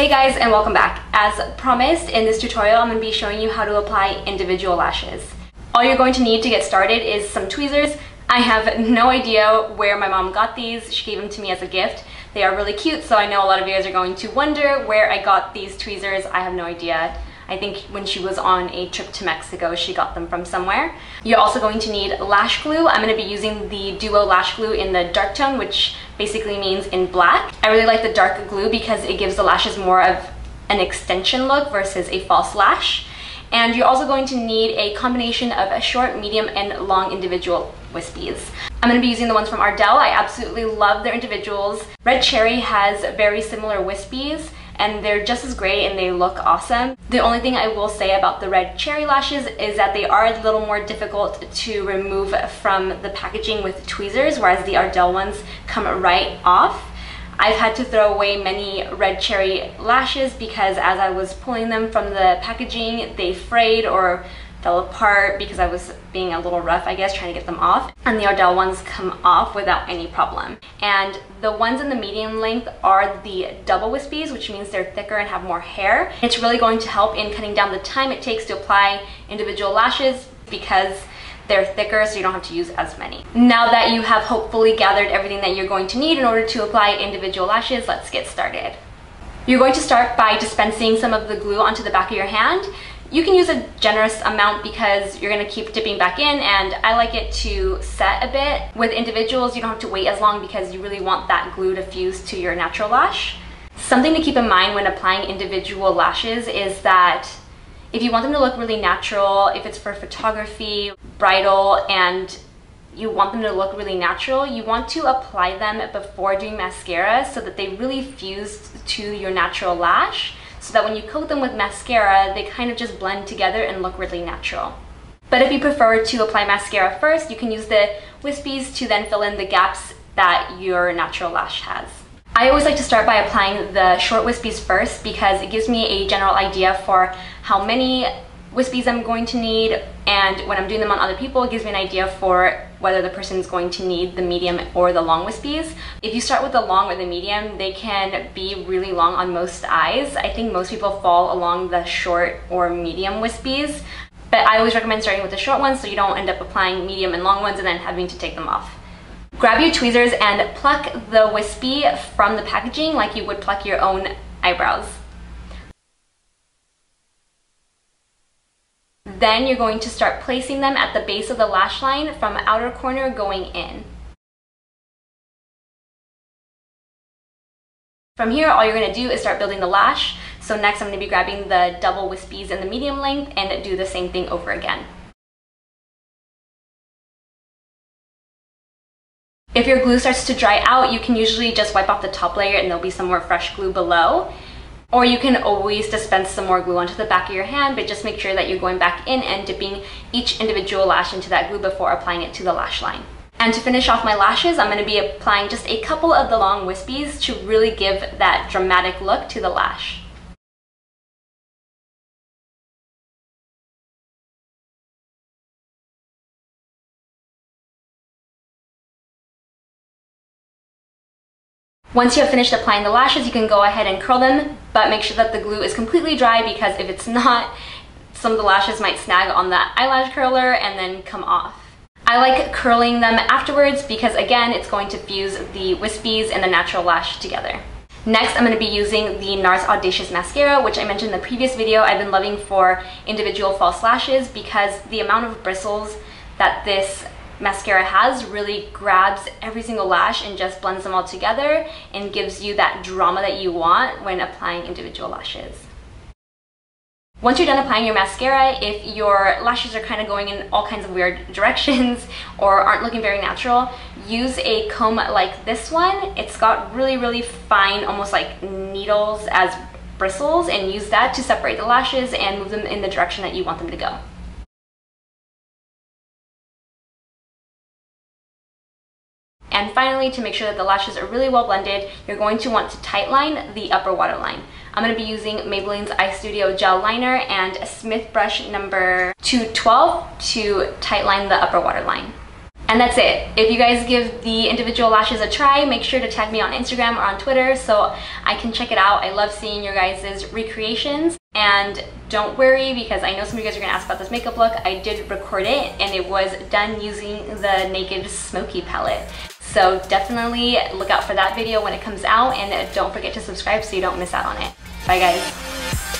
Hey guys, and welcome back. As promised, in this tutorial I'm going to be showing you how to apply individual lashes. All you're going to need to get started is some tweezers. I have no idea where my mom got these. She gave them to me as a gift. They are really cute, so I know a lot of you guys are going to wonder where I got these tweezers. I have no idea. I think when she was on a trip to Mexico, she got them from somewhere. You're also going to need lash glue. I'm going to be using the Duo lash glue in the dark tone, which basically means in black. I really like the dark glue because it gives the lashes more of an extension look versus a false lash. And you're also going to need a combination of a short, medium, and long individual wispies. I'm going to be using the ones from Ardell. I absolutely love their individuals. Red Cherry has very similar wispies, and they're just as great and they look awesome. The only thing I will say about the Red Cherry lashes is that they are a little more difficult to remove from the packaging with tweezers, whereas the Ardell ones come right off. I've had to throw away many Red Cherry lashes because as I was pulling them from the packaging, they frayed or fell apart because I was being a little rough, I guess, trying to get them off. And the Ardell ones come off without any problem. And the ones in the medium length are the double wispies, which means they're thicker and have more hair. It's really going to help in cutting down the time it takes to apply individual lashes because they're thicker, so you don't have to use as many. Now that you have hopefully gathered everything that you're going to need in order to apply individual lashes, let's get started. You're going to start by dispensing some of the glue onto the back of your hand. You can use a generous amount because you're going to keep dipping back in, and I like it to set a bit. With individuals, you don't have to wait as long because you really want that glue to fuse to your natural lash. Something to keep in mind when applying individual lashes is that if you want them to look really natural, if it's for photography, bridal, and you want them to look really natural, you want to apply them before doing mascara so that they really fuse to your natural lash, so that when you coat them with mascara, they kind of just blend together and look really natural. But if you prefer to apply mascara first, you can use the wispies to then fill in the gaps that your natural lash has. I always like to start by applying the short wispies first because it gives me a general idea for how many wispies I'm going to need, and when I'm doing them on other people, it gives me an idea for whether the person is going to need the medium or the long wispies. If you start with the long or the medium, they can be really long on most eyes. I think most people fall along the short or medium wispies, but I always recommend starting with the short ones so you don't end up applying medium and long ones and then having to take them off. Grab your tweezers and pluck the wispy from the packaging like you would pluck your own eyebrows. Then you're going to start placing them at the base of the lash line from outer corner going in. From here, all you're going to do is start building the lash. So next I'm going to be grabbing the double wispies in the medium length and do the same thing over again. If your glue starts to dry out, you can usually just wipe off the top layer and there'll be some more fresh glue below. Or you can always dispense some more glue onto the back of your hand, but just make sure that you're going back in and dipping each individual lash into that glue before applying it to the lash line. And to finish off my lashes, I'm going to be applying just a couple of the long wispies to really give that dramatic look to the lash. Once you have finished applying the lashes, you can go ahead and curl them, but make sure that the glue is completely dry because if it's not, some of the lashes might snag on the eyelash curler and then come off. I like curling them afterwards because again, it's going to fuse the wispies and the natural lash together. Next, I'm going to be using the NARS Audacious Mascara, which I mentioned in the previous video. I've been loving for individual false lashes because the amount of bristles that this mascara has really grabs every single lash and just blends them all together and gives you that drama that you want when applying individual lashes. Once you're done applying your mascara, if your lashes are kind of going in all kinds of weird directions or aren't looking very natural, use a comb like this one. It's got really fine, almost like needles as bristles, and use that to separate the lashes and move them in the direction that you want them to go. And finally, to make sure that the lashes are really well blended, you're going to want to tightline the upper waterline. I'm going to be using Maybelline's Eye Studio Gel Liner and Smith brush number 212 to tightline the upper waterline. And that's it. If you guys give the individual lashes a try, make sure to tag me on Instagram or on Twitter so I can check it out. I love seeing your guys' recreations. And don't worry, because I know some of you guys are gonna ask about this makeup look. I did record it and it was done using the Naked Smokey Palette. So definitely look out for that video when it comes out, and don't forget to subscribe so you don't miss out on it. Bye guys.